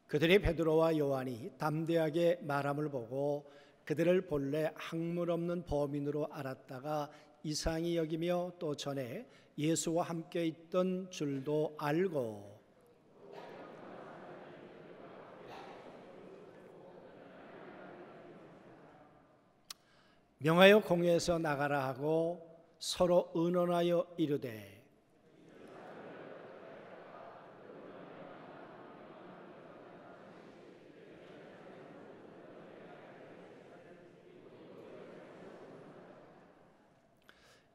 그들이 베드로와 요한이 담대하게 말함을 보고 그들을 본래 학문 없는 범인으로 알았다가 이상히 여기며 또 전에 예수와 함께 있던 줄도 알고 명하여 공회에서 나가라 하고 서로 의논하여 이르되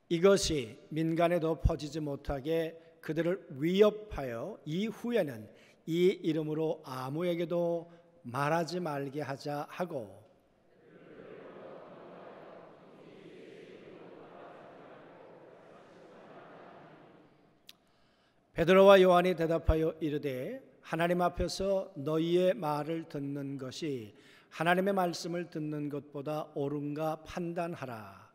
이것이 민간에도 퍼지지 못하게 그들을 위협하여 이후에는 이 이름으로 아무에게도 말하지 말게 하자 하고 베드로와 요한이 대답하여 이르되 하나님 앞에서 너희의 말을 듣는 것이 하나님의 말씀을 듣는 것보다 옳은가 판단하라.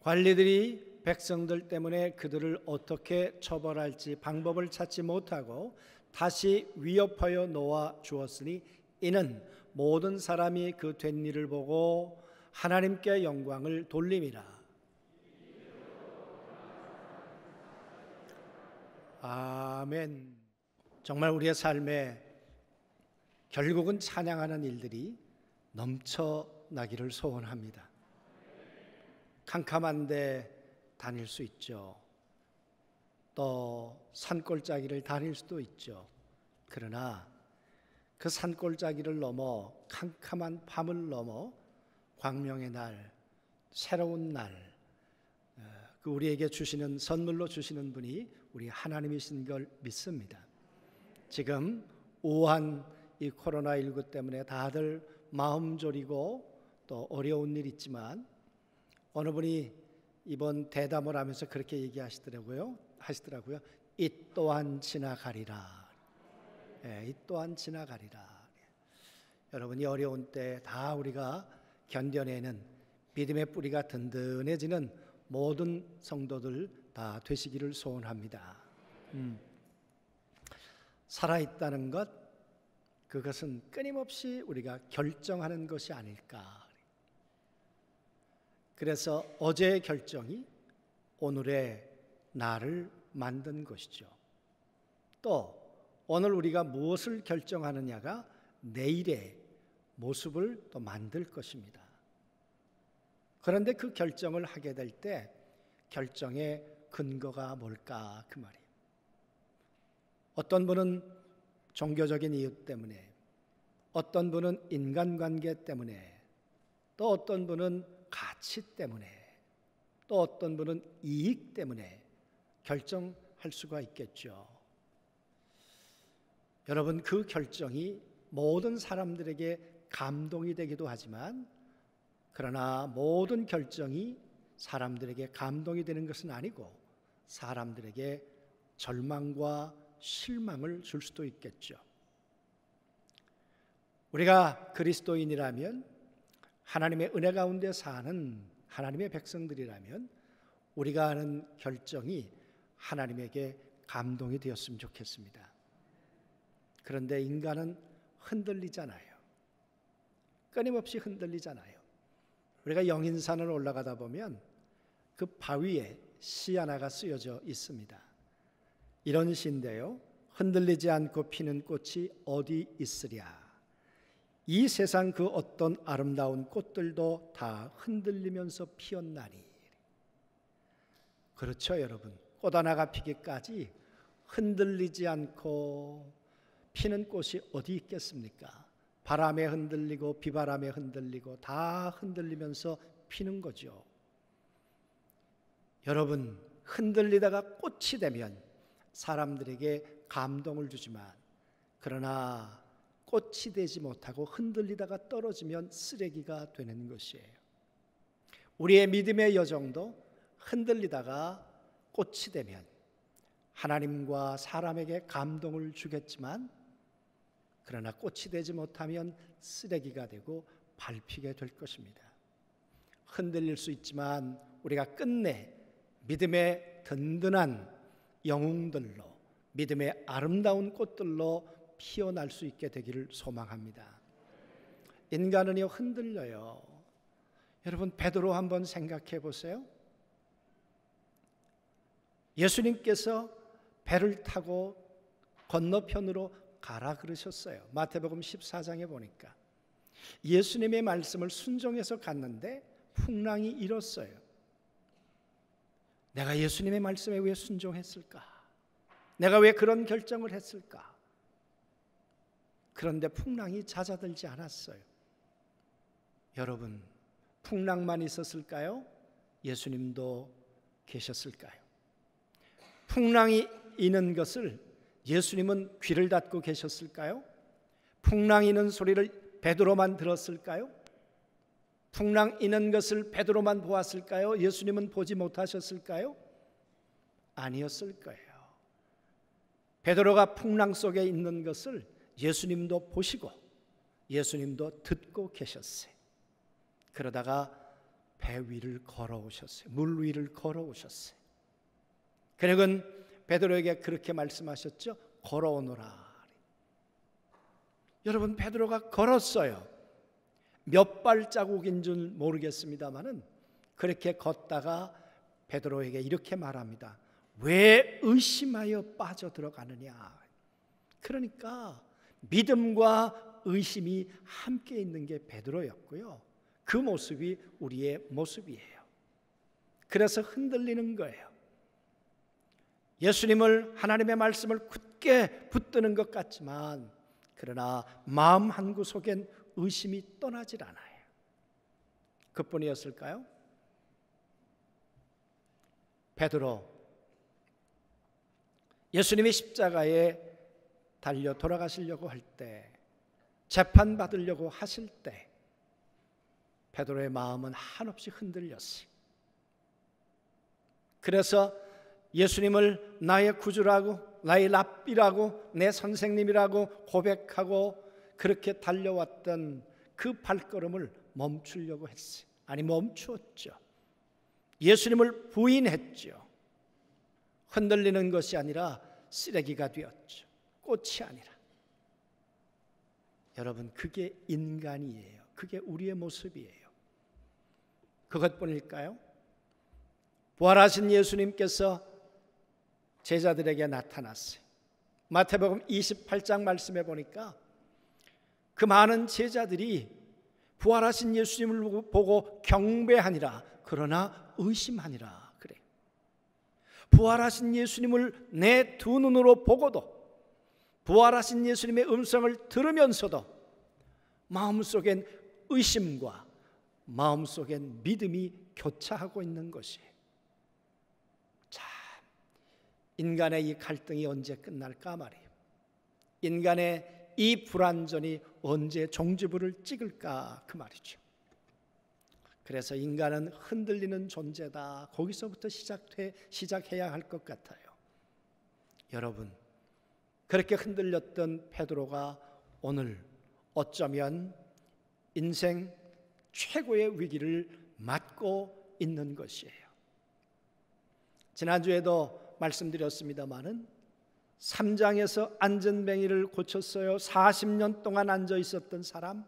관리들이 백성들 때문에 그들을 어떻게 처벌할지 방법을 찾지 못하고 다시 위협하여 놓아 주었으니 이는 모든 사람이 그 된 일을 보고 하나님께 영광을 돌림이라. 아멘. 정말 우리의 삶에 결국은 찬양하는 일들이 넘쳐나기를 소원합니다. 캄캄한데 다닐 수 있죠. 또 산골짜기를 다닐 수도 있죠. 그러나 그 산골짜기를 넘어 캄캄한 밤을 넘어 광명의 날, 새로운 날, 그 우리에게 주시는 선물로 주시는 분이 우리 하나님이신 걸 믿습니다. 지금 우한 이 코로나19 때문에 다들 마음 졸이고 또 어려운 일 있지만 어느 분이 이번 대담을 하면서 그렇게 얘기하시더라고요. 이 또한 지나가리라. 이 또한 지나가리라. 여러분이 어려운 때 다 우리가 견뎌내는 믿음의 뿌리가 든든해지는 모든 성도들 다 되시기를 소원합니다. 살아있다는 것, 그것은 끊임없이 우리가 결정하는 것이 아닐까. 그래서 어제의 결정이 오늘의 나를 만든 것이죠. 또 오늘 우리가 무엇을 결정하느냐가 내일의 모습을 또 만들 것입니다. 그런데 그 결정을 하게 될 때 결정의 근거가 뭘까 그 말이에요. 어떤 분은 종교적인 이유 때문에, 어떤 분은 인간관계 때문에, 또 어떤 분은 가치 때문에, 또 어떤 분은 이익 때문에 결정할 수가 있겠죠. 여러분, 그 결정이 모든 사람들에게 감동이 되기도 하지만 그러나 모든 결정이 사람들에게 감동이 되는 것은 아니고 사람들에게 절망과 실망을 줄 수도 있겠죠. 우리가 그리스도인이라면 하나님의 은혜 가운데 사는 하나님의 백성들이라면 우리가 하는 결정이 하나님에게 감동이 되었으면 좋겠습니다. 그런데 인간은 흔들리잖아요. 끊임없이 흔들리잖아요. 우리가 영인산을 올라가다 보면 그 바위에 시 하나가 쓰여져 있습니다. 이런 시인데요. 흔들리지 않고 피는 꽃이 어디 있으랴. 이 세상 그 어떤 아름다운 꽃들도 다 흔들리면서 피었나니. 그렇죠, 여러분. 꽃 하나가 피기까지 흔들리지 않고 피는 꽃이 어디 있겠습니까? 바람에 흔들리고 비바람에 흔들리고 다 흔들리면서 피는 거죠. 여러분, 흔들리다가 꽃이 되면 사람들에게 감동을 주지만 그러나 꽃이 되지 못하고 흔들리다가 떨어지면 쓰레기가 되는 것이에요. 우리의 믿음의 여정도 흔들리다가 꽃이 되면 하나님과 사람에게 감동을 주겠지만 그러나 꽃이 되지 못하면 쓰레기가 되고 밟히게 될 것입니다. 흔들릴 수 있지만 우리가 끝내 믿음의 든든한 영웅들로, 믿음의 아름다운 꽃들로 피어날 수 있게 되기를 소망합니다. 인간은요, 흔들려요. 여러분, 베드로 한번 생각해 보세요. 예수님께서 배를 타고 건너편으로 가라 그러셨어요. 마태복음 14장에 보니까 예수님의 말씀을 순종해서 갔는데 풍랑이 일었어요. 내가 예수님의 말씀에 왜 순종했을까? 내가 왜 그런 결정을 했을까? 그런데 풍랑이 잦아들지 않았어요. 여러분, 풍랑만 있었을까요? 예수님도 계셨을까요? 풍랑이 이는 것을 예수님은 귀를 닫고 계셨을까요? 풍랑이 는 소리를 베드로만 들었을까요? 풍랑 이는 것을 베드로만 보았을까요? 예수님은 보지 못하셨을까요? 아니었을 거예요. 베드로가 풍랑 속에 있는 것을 예수님도 보시고 예수님도 듣고 계셨어요. 그러다가 배 위를 걸어오셨어요. 물 위를 걸어오셨어요. 그러곤 베드로에게 그렇게 말씀하셨죠. 걸어오너라. 여러분, 베드로가 걸었어요. 몇 발자국인 줄 모르겠습니다만은 그렇게 걷다가 베드로에게 이렇게 말합니다. 왜 의심하여 빠져들어가느냐. 그러니까 믿음과 의심이 함께 있는 게 베드로였고요. 그 모습이 우리의 모습이에요. 그래서 흔들리는 거예요. 예수님을, 하나님의 말씀을 굳게 붙드는 것 같지만 그러나 마음 한구석엔 의심이 떠나질 않아요. 그뿐이었을까요? 베드로, 예수님이 십자가에 달려 돌아가시려고 할 때, 재판받으려고 하실 때 베드로의 마음은 한없이 흔들렸어요. 그래서 예수님을 나의 구주라고, 나의 랍비라고, 내 선생님이라고 고백하고 그렇게 달려왔던 그 발걸음을 멈추려고 했어요. 아니, 멈추었죠. 예수님을 부인했죠. 흔들리는 것이 아니라 쓰레기가 되었죠. 꽃이 아니라. 여러분, 그게 인간이에요. 그게 우리의 모습이에요. 그것뿐일까요? 부활하신 예수님께서 제자들에게 나타났어요. 마태복음 28장 말씀해 보니까 그 많은 제자들이 부활하신 예수님을 보고 경배하니라, 그러나 의심하니라 그래요. 부활하신 예수님을 내 두 눈으로 보고도, 부활하신 예수님의 음성을 들으면서도 마음속엔 의심과 마음속엔 믿음이 교차하고 있는 것이에요. 참, 인간의 이 갈등이 언제 끝날까 말이에요. 인간의 이 불완전이 언제 종지부를 찍을까 그 말이죠. 그래서 인간은 흔들리는 존재다. 거기서부터 시작해야 할 것 같아요. 여러분, 그렇게 흔들렸던 베드로가 오늘 어쩌면 인생 최고의 위기를 맞고 있는 것이에요. 지난주에도 말씀드렸습니다마는 3장에서 안전뱅이를 고쳤어요. 40년 동안 앉아 있었던 사람.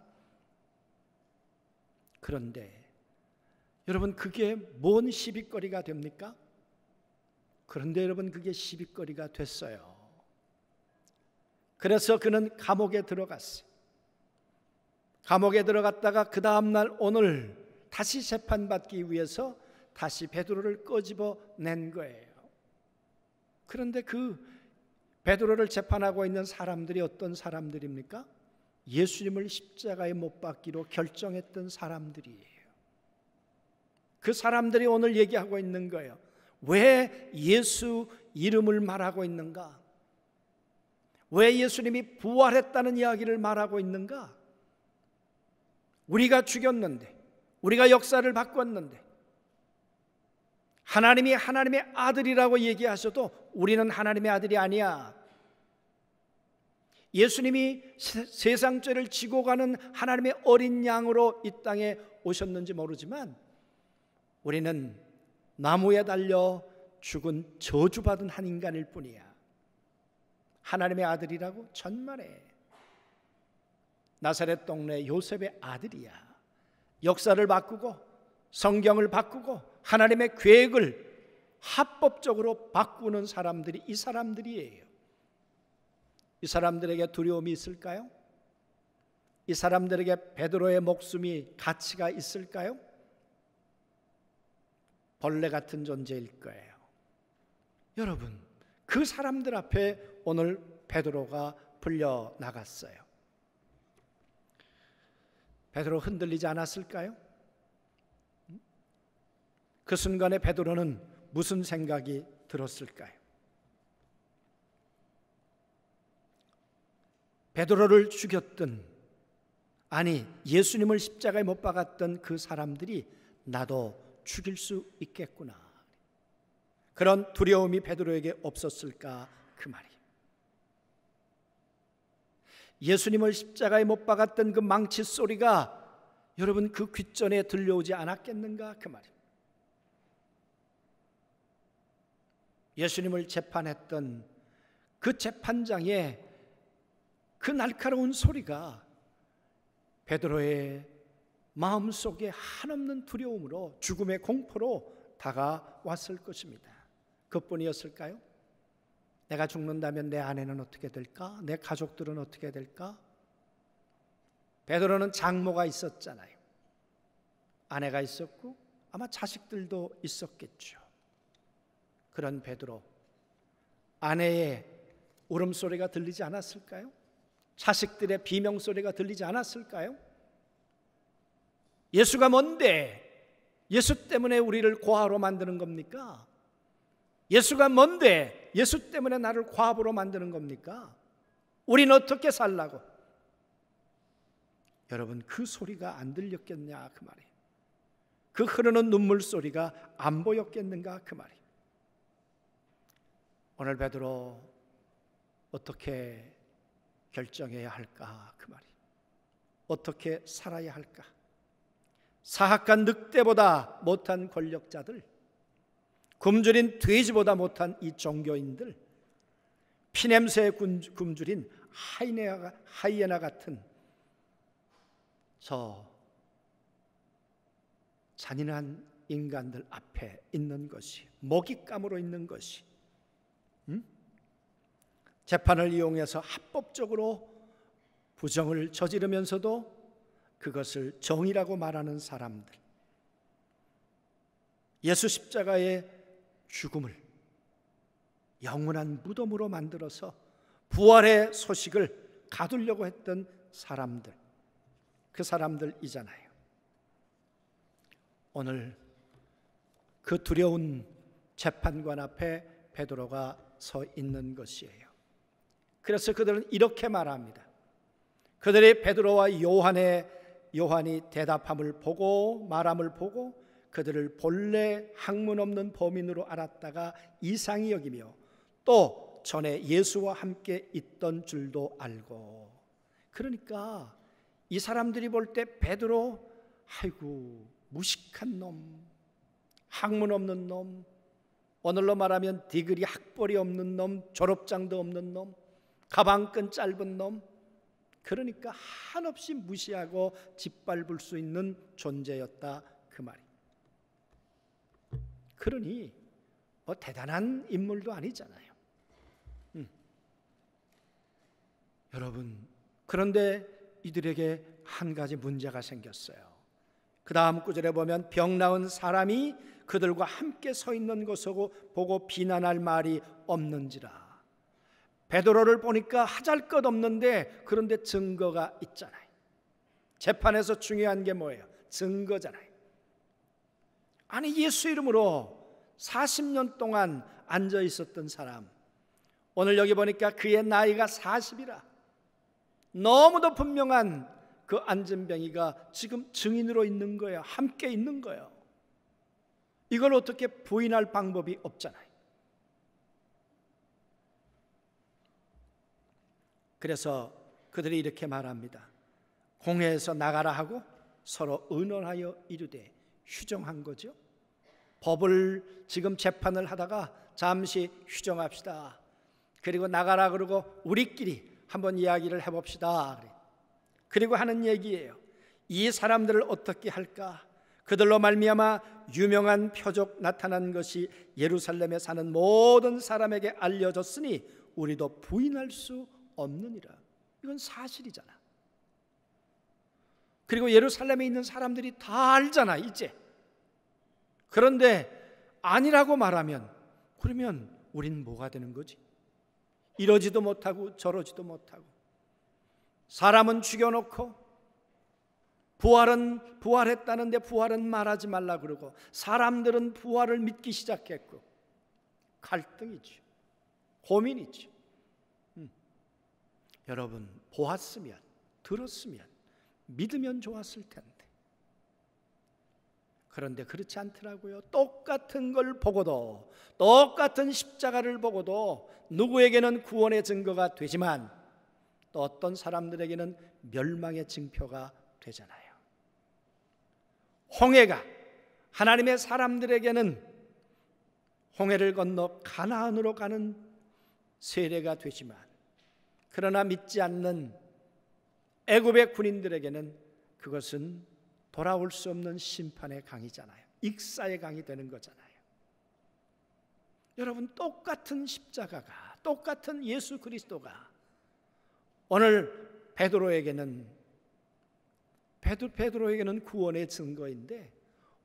그런데 여러분, 그게 뭔 시비거리가 됩니까? 그런데 여러분, 그게 시비거리가 됐어요. 그래서 그는 감옥에 들어갔어요. 감옥에 들어갔다가 그 다음날 오늘 다시 재판받기 위해서 다시 베드로를 끄집어낸 거예요. 그런데 그 베드로를 재판하고 있는 사람들이 어떤 사람들입니까? 예수님을 십자가에 못 박기로 결정했던 사람들이에요. 그 사람들이 오늘 얘기하고 있는 거예요. 왜 예수 이름을 말하고 있는가? 왜 예수님이 부활했다는 이야기를 말하고 있는가? 우리가 죽였는데, 우리가 역사를 바꿨는데, 하나님이 하나님의 아들이라고 얘기하셔도 우리는 하나님의 아들이 아니야. 예수님이 세상 죄를 지고 가는 하나님의 어린 양으로 이 땅에 오셨는지 모르지만 우리는 나무에 달려 죽은 저주받은 한 인간일 뿐이야. 하나님의 아들이라고? 천만에. 나사렛 동네 요셉의 아들이야. 역사를 바꾸고 성경을 바꾸고 하나님의 계획을 합법적으로 바꾸는 사람들이 이 사람들이에요. 이 사람들에게 두려움이 있을까요? 이 사람들에게 베드로의 목숨이 가치가 있을까요? 벌레 같은 존재일 거예요. 여러분, 그 사람들 앞에 오늘 베드로가 불려 나갔어요. 베드로 흔들리지 않았을까요? 그 순간에 베드로는 무슨 생각이 들었을까요? 베드로를 죽였던, 아니 예수님을 십자가에 못 박았던 그 사람들이 나도 죽일 수 있겠구나, 그런 두려움이 베드로에게 없었을까, 그 말이에요. 예수님을 십자가에 못 박았던 그 망치 소리가 여러분 그 귓전에 들려오지 않았겠는가, 그 말이에요. 예수님을 재판했던 그 재판장의 그 날카로운 소리가 베드로의 마음속에 한없는 두려움으로, 죽음의 공포로 다가왔을 것입니다. 그뿐이었을까요? 내가 죽는다면 내 아내는 어떻게 될까? 내 가족들은 어떻게 될까? 베드로는 장모가 있었잖아요. 아내가 있었고 아마 자식들도 있었겠죠. 그런 베드로, 아내의 울음소리가 들리지 않았을까요? 자식들의 비명소리가 들리지 않았을까요? 예수가 뭔데 예수 때문에 우리를 고아로 만드는 겁니까? 예수가 뭔데 예수 때문에 나를 과부로 만드는 겁니까? 우린 어떻게 살라고? 여러분, 그 소리가 안 들렸겠냐, 그 말이에요. 그 흐르는 눈물 소리가 안 보였겠는가, 그 말이에요. 오늘 베드로 어떻게 결정해야 할까, 그 말이에요. 어떻게 살아야 할까? 사악한 늑대보다 못한 권력자들, 굶주린 돼지보다 못한 이 종교인들, 피냄새에 굶주린 하이에나 같은 저 잔인한 인간들 앞에 있는 것이, 먹잇감으로 있는 것이, 재판을 이용해서 합법적으로 부정을 저지르면서도 그것을 정의라고 말하는 사람들, 예수 십자가의 죽음을 영원한 무덤으로 만들어서 부활의 소식을 가두려고 했던 사람들, 그 사람들이잖아요. 오늘 그 두려운 재판관 앞에 베드로가 서 있는 것이에요. 그래서 그들은 이렇게 말합니다. 그들이 베드로와 요한이 대답함을 보고 말함을 보고 그들을 본래 학문 없는 범인으로 알았다가 이상히 여기며 또 전에 예수와 함께 있던 줄도 알고. 그러니까 이 사람들이 볼 때 베드로, 아이고 무식한 놈, 학문 없는 놈, 오늘로 말하면 디그리 학벌이 없는 놈, 졸업장도 없는 놈, 가방끈 짧은 놈, 그러니까 한없이 무시하고 짓밟을 수 있는 존재였다, 그 말이. 그러니 뭐 대단한 인물도 아니잖아요. 여러분, 그런데 이들에게 한 가지 문제가 생겼어요. 그 다음 구절에 보면 병 나은 사람이 그들과 함께 서 있는 것을 보고 비난할 말이 없는지라. 베드로를 보니까 하잘것없는데 그런데 증거가 있잖아요. 재판에서 중요한 게 뭐예요? 증거잖아요. 아니 예수 이름으로 40년 동안 앉아 있었던 사람, 오늘 여기 보니까 그의 나이가 40이라. 너무도 분명한 그 안진뱅이가 지금 증인으로 있는 거예요. 함께 있는 거예요. 이걸 어떻게 부인할 방법이 없잖아요. 그래서 그들이 이렇게 말합니다. 공회에서 나가라 하고 서로 의논하여 이르되, 휴정한 거죠. 법을 지금 재판을 하다가 잠시 휴정합시다. 그리고 나가라 그러고 우리끼리 한번 이야기를 해봅시다. 그리고 하는 얘기예요. 이 사람들을 어떻게 할까? 그들로 말미암아 유명한 표적 나타난 것이 예루살렘에 사는 모든 사람에게 알려졌으니 우리도 부인할 수 없느니라. 이건 사실이잖아. 그리고 예루살렘에 있는 사람들이 다 알잖아 이제. 그런데 아니라고 말하면 그러면 우린 뭐가 되는 거지? 이러지도 못하고 저러지도 못하고, 사람은 죽여놓고 부활했다는데 부활은 말하지 말라 그러고, 사람들은 부활을 믿기 시작했고, 갈등이죠. 고민이죠. 여러분 보았으면, 들었으면, 믿으면 좋았을 텐데. 그런데 그렇지 않더라고요. 똑같은 걸 보고도, 똑같은 십자가를 보고도 누구에게는 구원의 증거가 되지만 또 어떤 사람들에게는 멸망의 징표가 되잖아요. 홍해가 하나님의 사람들에게는 홍해를 건너 가나안으로 가는 세례가 되지만, 그러나 믿지 않는 애굽의 군인들에게는 그것은 돌아올 수 없는 심판의 강이잖아요. 익사의 강이 되는 거잖아요. 여러분, 똑같은 십자가가, 똑같은 예수 그리스도가 오늘 베드로에게는 구원의 증거인데,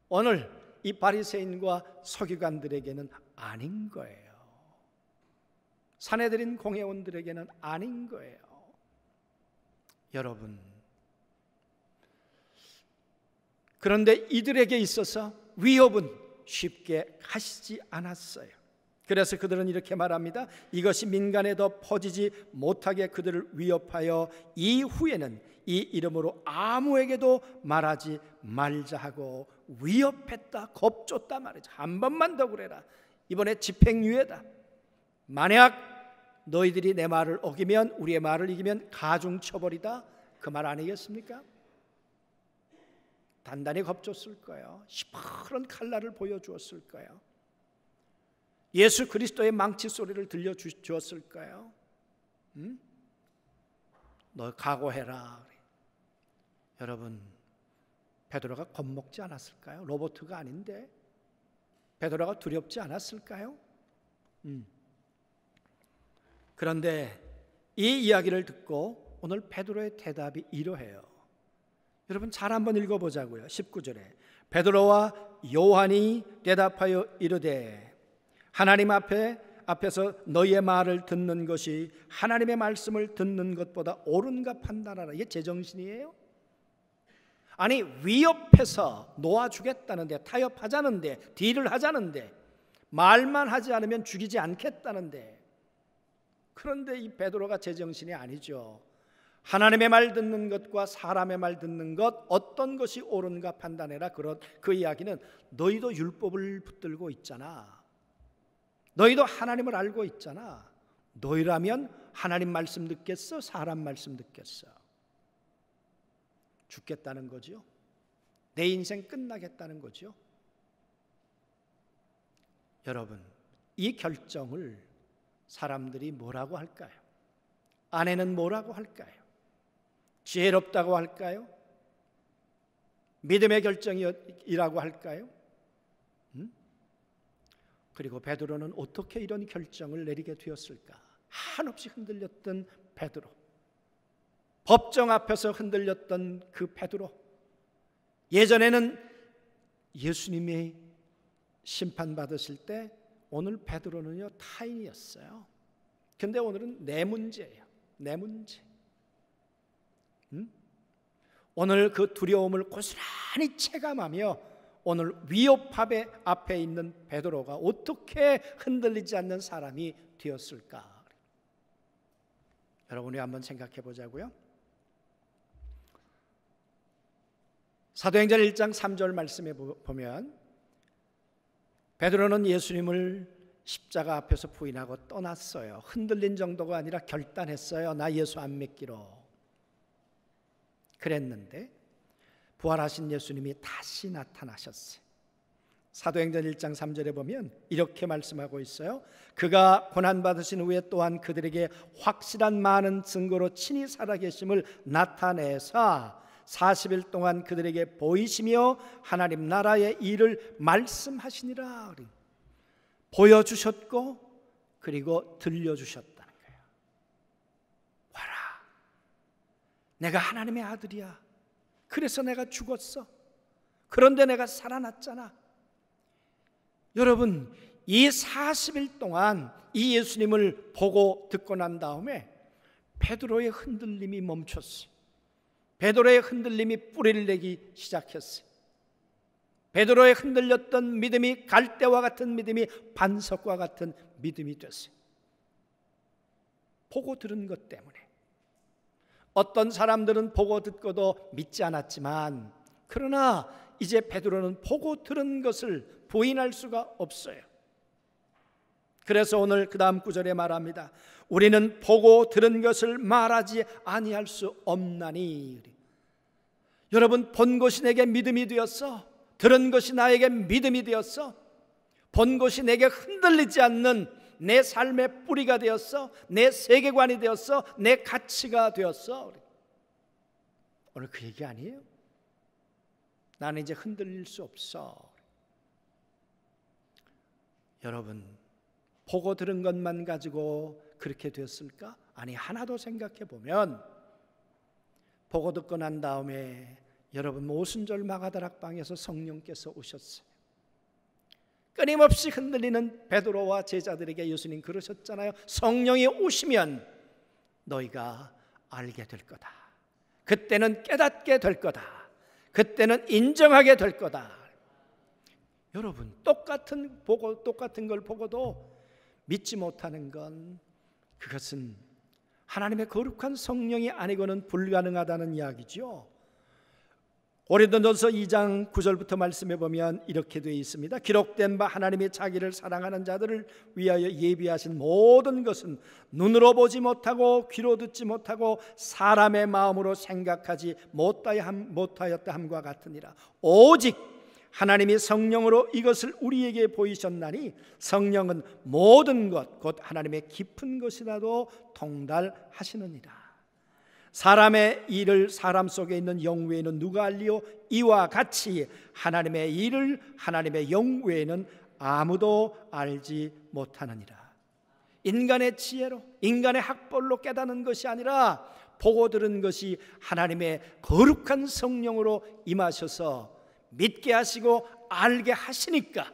오늘 이 바리새인과 서기관들에게는 아닌 거예요. 산헤드린 공회원들에게는 아닌 거예요. 여러분, 그런데 이들에게 있어서 위협은 쉽게 가시지 않았어요. 그래서 그들은 이렇게 말합니다. 이것이 민간에 더 퍼지지 못하게 그들을 위협하여 이후에는 이 이름으로 아무에게도 말하지 말자 하고 위협했다, 겁줬다 말이죠. 한 번만 더 그래라. 이번에 집행유예다. 만약 너희들이 내 말을 어기면, 우리의 말을 이기면 가중처벌이다. 그 말 아니겠습니까? 단단히 겁줬을 거예요. 시퍼런 칼날을 보여주었을 거예요. 예수 그리스도의 망치 소리를 들려주었을 거예요. 너 각오해라. 여러분, 베드로가 겁먹지 않았을까요? 로봇가 아닌데 베드로가 두렵지 않았을까요? 그런데 이 이야기를 듣고 오늘 베드로의 대답이 이러해요. 여러분 잘 한번 읽어보자고요. 19절에 베드로와 요한이 대답하여 이르되 하나님 앞에서 너희의 말을 듣는 것이 하나님의 말씀을 듣는 것보다 옳은가 판단하라. 이게 제정신이에요? 아니, 위협해서 놓아주겠다는데, 타협하자는데, 딜을 하자는데, 말만 하지 않으면 죽이지 않겠다는데, 그런데 이 베드로가 제정신이 아니죠. 하나님의 말 듣는 것과 사람의 말 듣는 것, 어떤 것이 옳은가 판단해라. 그 이야기는 너희도 율법을 붙들고 있잖아. 너희도 하나님을 알고 있잖아. 너희라면 하나님 말씀 듣겠어? 사람 말씀 듣겠어? 죽겠다는 거죠. 내 인생 끝나겠다는 거죠. 여러분, 이 결정을 사람들이 뭐라고 할까요? 아내는 뭐라고 할까요? 지혜롭다고 할까요? 믿음의 결정이라고 할까요? 그리고 베드로는 어떻게 이런 결정을 내리게 되었을까? 한없이 흔들렸던 베드로, 법정 앞에서 흔들렸던 그 베드로, 예전에는 예수님이 심판받으실 때 오늘 베드로는요 타인이었어요. 근데 오늘은 내 문제예요. 내 문제. 오늘 그 두려움을 고스란히 체감하며 오늘 위협 앞에 있는 베드로가 어떻게 흔들리지 않는 사람이 되었을까? 여러분이 한번 생각해 보자고요. 사도행전 1장 3절 말씀에 보면 베드로는 예수님을 십자가 앞에서 부인하고 떠났어요. 흔들린 정도가 아니라 결단했어요. 나 예수 안 믿기로. 그랬는데 부활하신 예수님이 다시 나타나셨어요. 사도행전 1장 3절에 보면 이렇게 말씀하고 있어요. 그가 고난받으신 후에 또한 그들에게 확실한 많은 증거로 친히 살아계심을 나타내사 40일 동안 그들에게 보이시며 하나님 나라의 일을 말씀하시니라. 보여주셨고 그리고 들려주셨다는 거예요. 봐라, 내가 하나님의 아들이야. 그래서 내가 죽었어. 그런데 내가 살아났잖아. 여러분, 이 40일 동안 이 예수님을 보고 듣고 난 다음에 베드로의 흔들림이 멈췄어요. 베드로의 흔들림이 뿌리를 내기 시작했어요. 베드로의 흔들렸던 믿음이 갈대와 같은 믿음이 반석과 같은 믿음이 됐어요. 보고 들은 것 때문에. 어떤 사람들은 보고 듣고도 믿지 않았지만, 그러나 이제 베드로는 보고 들은 것을 부인할 수가 없어요. 그래서 오늘 그 다음 구절에 말합니다. 우리는 보고 들은 것을 말하지 아니할 수 없나니. 여러분, 본 것이 내게 믿음이 되었어. 들은 것이 나에게 믿음이 되었어. 본 것이 내게 흔들리지 않는 내 삶의 뿌리가 되었어. 내 세계관이 되었어. 내 가치가 되었어. 오늘 그 얘기 아니에요? 나는 이제 흔들릴 수 없어. 여러분, 보고 들은 것만 가지고 그렇게 됐을까? 아니, 하나 더 생각해 보면, 보고 듣고 난 다음에 여러분, 오순절 마가다락방에서 성령께서 오셨어요. 끊임없이 흔들리는 베드로와 제자들에게 예수님 그러셨잖아요. 성령이 오시면 너희가 알게 될 거다. 그때는 깨닫게 될 거다. 그때는 인정하게 될 거다. 여러분, 똑같은 걸 보고도 믿지 못하는 건, 그것은 하나님의 거룩한 성령이 아니고는 불가능하다는 이야기죠. 고린도전서 2장 9절부터 말씀해 보면 이렇게 되어 있습니다. 기록된 바 하나님이 자기를 사랑하는 자들을 위하여 예비하신 모든 것은 눈으로 보지 못하고 귀로 듣지 못하고 사람의 마음으로 생각하지 못하였다 함과 같으니라. 오직 하나님이 성령으로 이것을 우리에게 보이셨나니 성령은 모든 것 곧 하나님의 깊은 것이라도 통달하시느니라. 사람의 일을 사람 속에 있는 영 외에는 누가 알리요? 이와 같이 하나님의 일을 하나님의 영 외에는 아무도 알지 못하느니라. 인간의 지혜로, 인간의 학벌로 깨닫는 것이 아니라 보고 들은 것이 하나님의 거룩한 성령으로 임하셔서 믿게 하시고 알게 하시니까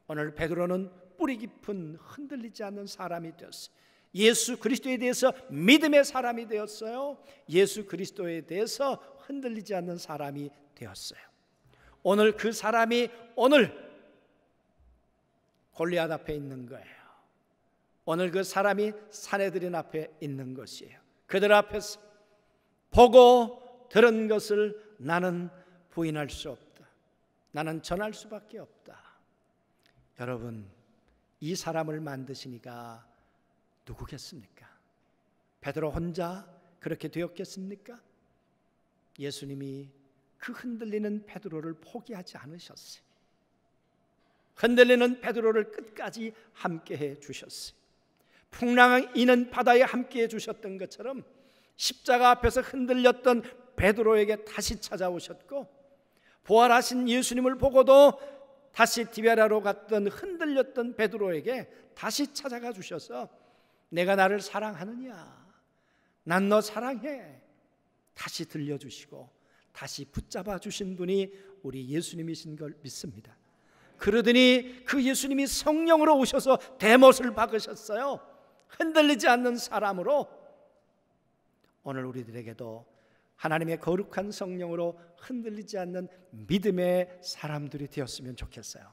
오늘 베드로는 뿌리 깊은 흔들리지 않는 사람이 되었어요. 예수 그리스도에 대해서 믿음의 사람이 되었어요. 예수 그리스도에 대해서 흔들리지 않는 사람이 되었어요. 오늘 그 사람이 오늘 골리앗 앞에 있는 거예요. 오늘 그 사람이 사내들인 앞에 있는 것이에요. 그들 앞에서 보고 들은 것을 나는 부인할 수 없다. 나는 전할 수밖에 없다. 여러분, 이 사람을 만드시니까 누구겠습니까? 베드로 혼자 그렇게 되었겠습니까? 예수님이 그 흔들리는 베드로를 포기하지 않으셨어요. 흔들리는 베드로를 끝까지 함께해 주셨어요. 풍랑이는 바다에 함께해 주셨던 것처럼 십자가 앞에서 흔들렸던 베드로에게 다시 찾아오셨고, 부활하신 예수님을 보고도 다시 디베라로 갔던 흔들렸던 베드로에게 다시 찾아가 주셔서 내가 나를 사랑하느냐, 난 너 사랑해, 다시 들려주시고 다시 붙잡아 주신 분이 우리 예수님이신 걸 믿습니다. 그러더니 그 예수님이 성령으로 오셔서 대못을 박으셨어요. 흔들리지 않는 사람으로. 오늘 우리들에게도 하나님의 거룩한 성령으로 흔들리지 않는 믿음의 사람들이 되었으면 좋겠어요.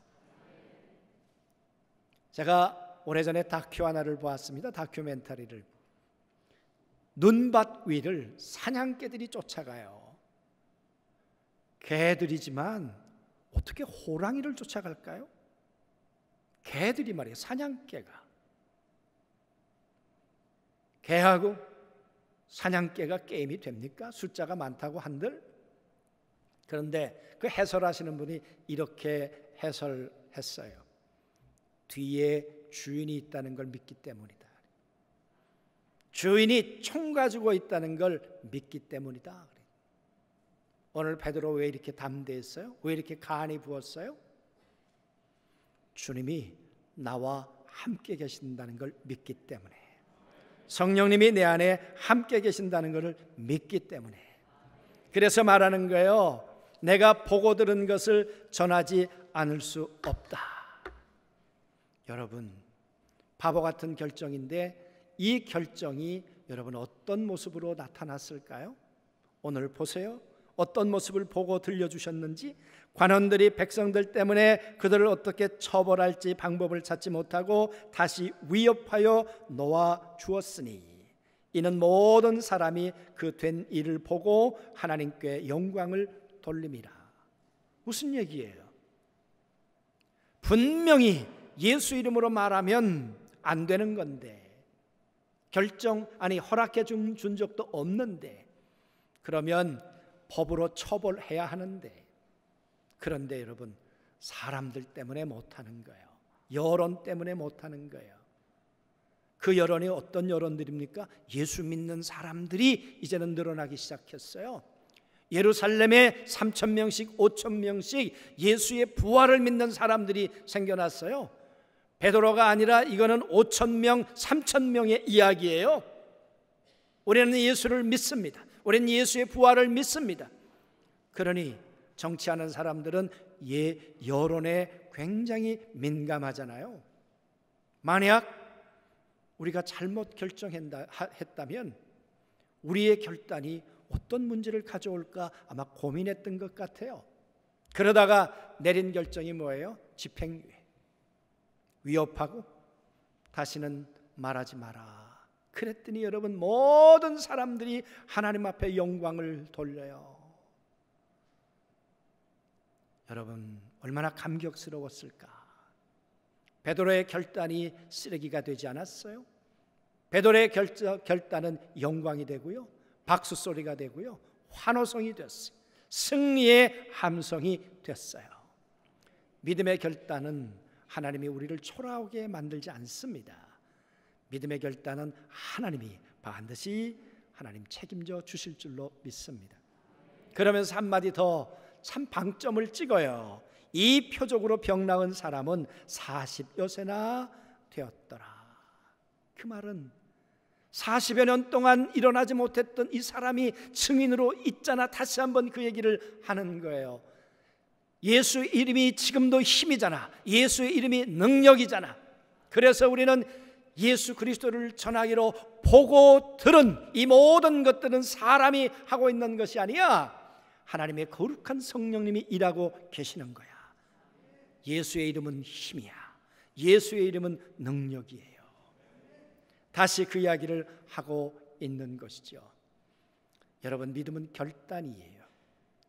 제가 오래전에 다큐 하나를 보았습니다. 다큐멘터리를. 눈밭 위를 사냥개들이 쫓아가요. 개들이지만 어떻게 호랑이를 쫓아갈까요? 개들이 말이에요. 사냥개가. 개하고 사냥개가 게임이 됩니까? 숫자가 많다고 한들. 그런데 그 해설하시는 분이 이렇게 해설했어요. 뒤에 주인이 있다는 걸 믿기 때문이다. 주인이 총 가지고 있다는 걸 믿기 때문이다. 오늘 베드로 왜 이렇게 담대했어요? 왜 이렇게 간이 부었어요? 주님이 나와 함께 계신다는 걸 믿기 때문에, 성령님이 내 안에 함께 계신다는 것을 믿기 때문에, 그래서 말하는 거예요. 내가 보고 들은 것을 전하지 않을 수 없다. 여러분, 바보 같은 결정인데 이 결정이 여러분 어떤 모습으로 나타났을까요? 오늘 보세요. 어떤 모습을 보고 들려주셨는지. 관원들이 백성들 때문에 그들을 어떻게 처벌할지 방법을 찾지 못하고 다시 위협하여 놓아 주었으니 이는 모든 사람이 그 된 일을 보고 하나님께 영광을 돌림이라. 무슨 얘기예요? 분명히 예수 이름으로 말하면 안 되는 건데, 허락해 준 적도 없는데, 그러면 법으로 처벌해야 하는데, 그런데 여러분, 사람들 때문에 못하는 거예요. 여론 때문에 못하는 거예요. 그 여론이 어떤 여론들입니까? 예수 믿는 사람들이 이제는 늘어나기 시작했어요. 예루살렘에 3,000명씩 5,000명씩 예수의 부활을 믿는 사람들이 생겨났어요. 베드로가 아니라 이거는 5,000명 3,000명의 이야기예요. 우리는 예수를 믿습니다. 우리는 예수의 부활을 믿습니다. 그러니 정치하는 사람들은 여론에 굉장히 민감하잖아요. 만약 우리가 잘못 결정했다면 우리의 결단이 어떤 문제를 가져올까 아마 고민했던 것 같아요. 그러다가 내린 결정이 뭐예요? 집행유예. 위협하고 다시는 말하지 마라. 그랬더니 여러분, 모든 사람들이 하나님 앞에 영광을 돌려요. 여러분, 얼마나 감격스러웠을까? 베드로의 결단이 쓰레기가 되지 않았어요. 베드로의 결단은 영광이 되고요, 박수 소리가 되고요, 환호성이 됐어요. 승리의 함성이 됐어요. 믿음의 결단은 하나님이 우리를 초라하게 만들지 않습니다. 믿음의 결단은 하나님이 반드시 하나님 책임져 주실 줄로 믿습니다. 그러면서 한마디 더 참 방점을 찍어요. 이 표적으로 병 나은 사람은 40여 세나 되었더라. 그 말은 40여 년 동안 일어나지 못했던 이 사람이 증인으로 있잖아. 다시 한번 그 얘기를 하는 거예요. 예수 이름이 지금도 힘이잖아. 예수의 이름이 능력이잖아. 그래서 우리는 예수 그리스도를 전하기로 보고 들은 이 모든 것들은 사람이 하고 있는 것이 아니야. 하나님의 거룩한 성령님이 일하고 계시는 거야. 예수의 이름은 힘이야. 예수의 이름은 능력이에요. 다시 그 이야기를 하고 있는 것이죠. 여러분, 믿음은 결단이에요.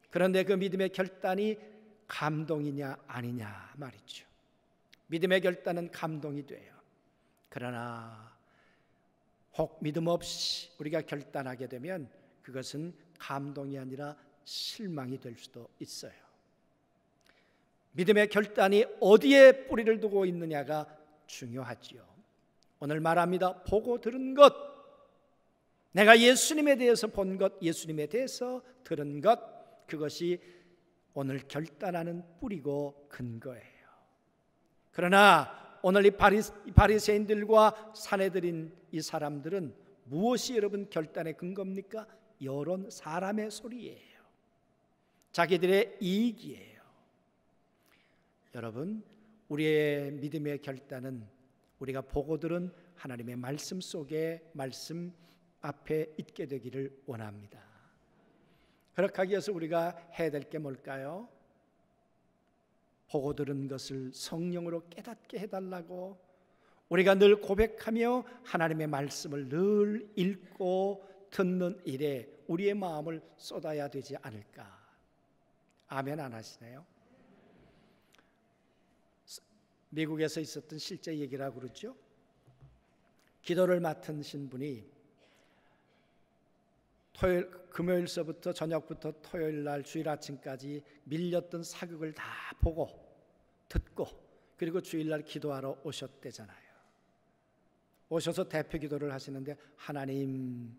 그런데 그 믿음의 결단이 감동이냐 아니냐 말이죠. 믿음의 결단은 감동이 돼요. 그러나 혹 믿음 없이 우리가 결단하게 되면 그것은 감동이 아니라 실망이 될 수도 있어요. 믿음의 결단이 어디에 뿌리를 두고 있느냐가 중요하지요. 오늘 말합니다. 보고 들은 것, 내가 예수님에 대해서 본 것, 예수님에 대해서 들은 것, 그것이 오늘 결단하는 뿌리고 근거예요. 그러나 오늘 이 바리새인들과 사내들인 이 사람들은 무엇이 여러분 결단의 근거입니까? 여론, 사람의 소리예요. 자기들의 이익이에요. 여러분, 우리의 믿음의 결단은 우리가 보고 들은 하나님의 말씀 속에, 말씀 앞에 있게 되기를 원합니다. 그렇게 하기 위해서 우리가 해야 될 게 뭘까요? 보고 들은 것을 성령으로 깨닫게 해달라고 우리가 늘 고백하며 하나님의 말씀을 늘 읽고 듣는 일에 우리의 마음을 쏟아야 되지 않을까? 아멘 안 하시나요? 미국에서 있었던 실제 얘기라고 그러죠. 기도를 맡으신 분이 금요일서부터 저녁부터 토요일 날 주일 아침까지 밀렸던 사극을 다 보고 듣고 그리고 주일날 기도하러 오셨대잖아요. 오셔서 대표 기도를 하시는데 하나님,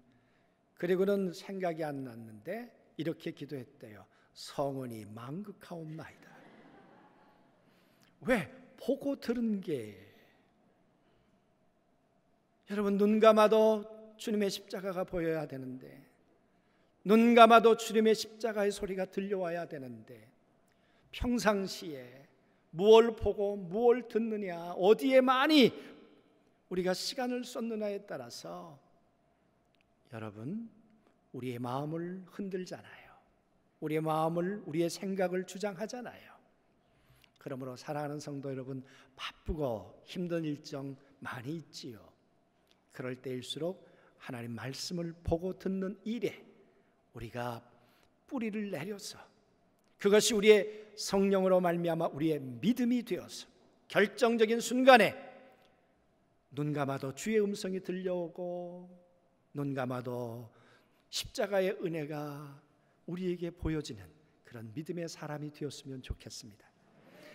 그리고는 생각이 안 났는데 이렇게 기도했대요. 성은이 만극하옵나이다. 왜? 보고 들은 게. 여러분, 눈 감아도 주님의 십자가가 보여야 되는데, 눈 감아도 주님의 십자가의 소리가 들려와야 되는데, 평상시에 무엇을 보고 무엇을 듣느냐, 어디에 많이 우리가 시간을 쏟느냐에 따라서 여러분, 우리의 마음을 흔들잖아요. 우리의 마음을, 우리의 생각을 주장하잖아요. 그러므로 사랑하는 성도 여러분, 바쁘고 힘든 일정 많이 있지요. 그럴 때일수록 하나님 말씀을 보고 듣는 일에 우리가 뿌리를 내려서 그것이 우리의 성령으로 말미암아 우리의 믿음이 되어서 결정적인 순간에 눈 감아도 주의 음성이 들려오고 눈 감아도 십자가의 은혜가 우리에게 보여지는 그런 믿음의 사람이 되었으면 좋겠습니다.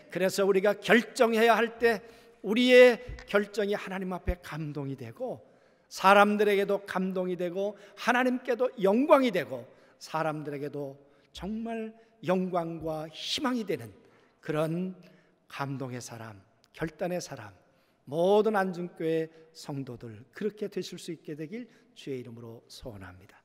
그래서 우리가 결정해야 할 때 우리의 결정이 하나님 앞에 감동이 되고 사람들에게도 감동이 되고 하나님께도 영광이 되고 사람들에게도 정말 영광과 희망이 되는 그런 감동의 사람, 결단의 사람, 모든 안중교회 성도들 그렇게 되실 수 있게 되길 주의 이름으로 소원합니다.